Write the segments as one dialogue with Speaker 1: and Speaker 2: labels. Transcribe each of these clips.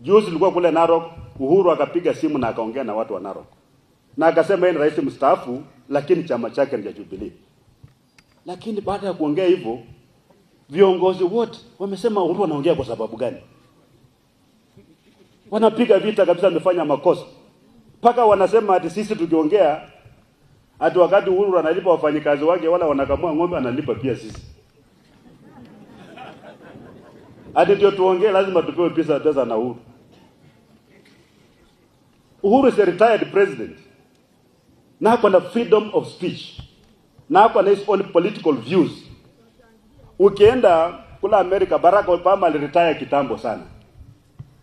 Speaker 1: Juzi nilikuwa kule Narok, Uhuru akapiga simu na akaongea na watu wa Narok. Na akasema yeye ni rais mstaafu lakini chama chake ni Jubilee. Lakini baada ya kuongea hivyo, viongozi wote wamesema Uhuru anaongea kwa sababu gani? Wanapiga vita kabisa, amefanya makosa. Paka wanasema ati sisi tukiongea ati wakati Uhuru analipa wafanyikazi wake wala wanakamua ng'ombe analipa pia sisi. Ati ndio tuongee lazima tupewe pesa na Uhuru. Uhuru is a retired president. Na hako na freedom of speech. Na hako na his own political views. Ukienda kula Amerika, Barack Obama aliretire kitambo sana.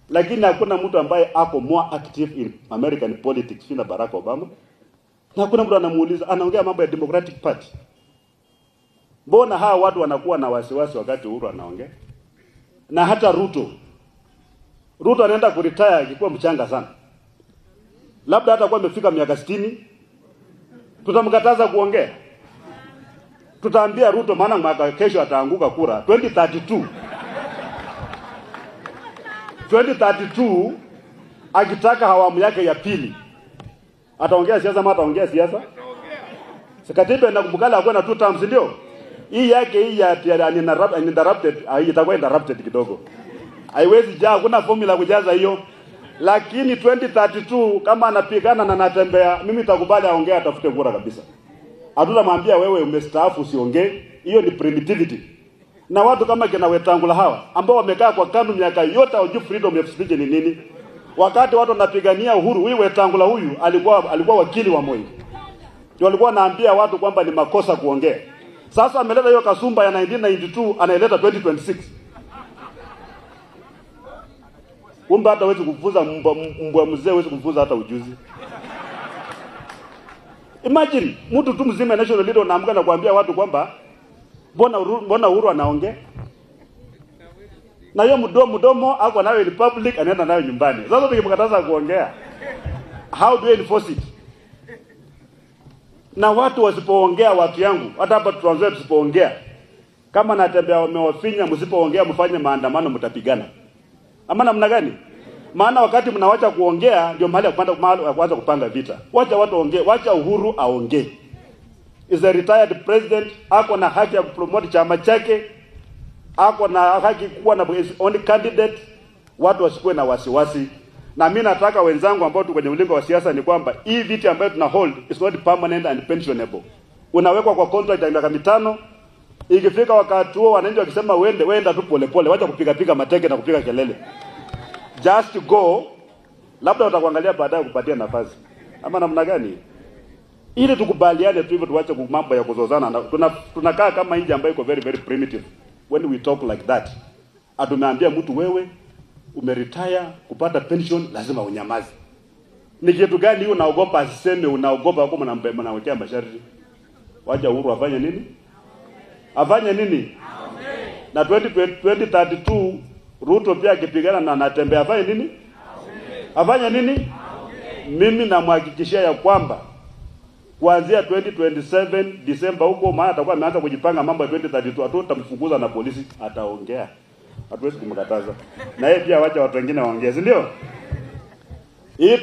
Speaker 1: Lakini hakuna mtu ambaye ako more active in American politics than Barack Obama. Na hakuna mtu anamuuliza, anaongea mambo ya Democratic Party. Mbona hawa watu wanakuwa na wasiwasi wakati Uhuru anaongea? Na hata Ruto anaenda kuretire akiwa mchanga sana. Labda hata kwa amefika miaka 60, tutamkataza kuongea. Tutaambia Ruto maana mwaka kesho ataanguka kura 2032. 2032 akitaka awamu yake ya pili. Ataongea siasa ama ataongea siasa? Katiba inakumbukala akuwe na 2 terms ndio. Hii yake hii ya uninterrupted itakuwa interrupted kidogo. Haiwezi jaa, kuna formula kujaza hiyo. Lakini 2032 kama anapigana na anatembea, mimi nitakubali aongee, atafute kura kabisa. Hatutamwambia wewe umestaafu usiongee. Hiyo ni primitivity. Na watu kama kina Wetangula hawa ambao wamekaa kwa KANU miaka yote hawajui freedom of speech ni nini. Wakati watu wanapigania uhuru, huyu Wetangula huyu alikuwa wakili wa Moi. Ndio alikuwa anaambia watu kwamba ni makosa kuongea. Sasa ameleta hiyo kasumba ya 1992 anaileta 2026. Kumbe hata hawezi kufunza mbwa mzee, hawezi kufunza hata ujuzi. Imagine mtu tu mzima national leader anaamka na kuambia watu kwamba mbona Uhuru anaongea? Na hiyo mdomo ako nayo in public, anaenda nayo nyumbani. Sasa tukimkataza kuongea, how do you enforce it? Na watu wasipoongea, watu yangu, hata hapa tuanze tusipoongea. Kama natembea wamewafinya, msipoongea mfanye maandamano, mtapigana. Ama namna gani? Maana wakati mnawacha kuongea ndio mahali ya kuanza kupanga vita. Wacha watu waongee, wacha Uhuru aongee. Is a retired president, ako na haki ya kupromote chama chake, ako na haki kuwa na his own candidate. Watu wasikuwe na wasiwasi. Na mimi nataka wenzangu ambao tuko kwenye ulingo wa siasa ni kwamba hii viti ambayo tuna hold is not permanent and pensionable. Unawekwa kwa contract ya miaka 5. Ikifika wakati huo wananchi wakisema wenda tu pole, wacha kupiga mateke na kupiga kelele. Just go, labda watakuangalia baadaye kupatia nafasi. Ama namna gani? Ili tukubaliane tu hivyo, tuache mambo ya kuzozana. Tunakaa kama nje ambayo iko very very primitive. When we talk like that, atumeambia mtu wewe umeretire kupata pension lazima unyamaze. Ni kitu gani hiyo unaogopa asiseme, unaogopa huko mnawekea masharti? Wacha Uhuru afanye nini? Afanye nini? Na 2032 Ruto pia akipigana na anatembea afanye nini? Afanye nini? Mimi namhakikishia ya kwamba kuanzia 2027 December huko, maana atakuwa ameanza kujipanga mambo ya 2032, tutamfukuza na polisi, ataongea. Hatuwezi kumkataza. Na yeye pia wacha watu wengine waongee, si ndio? Hii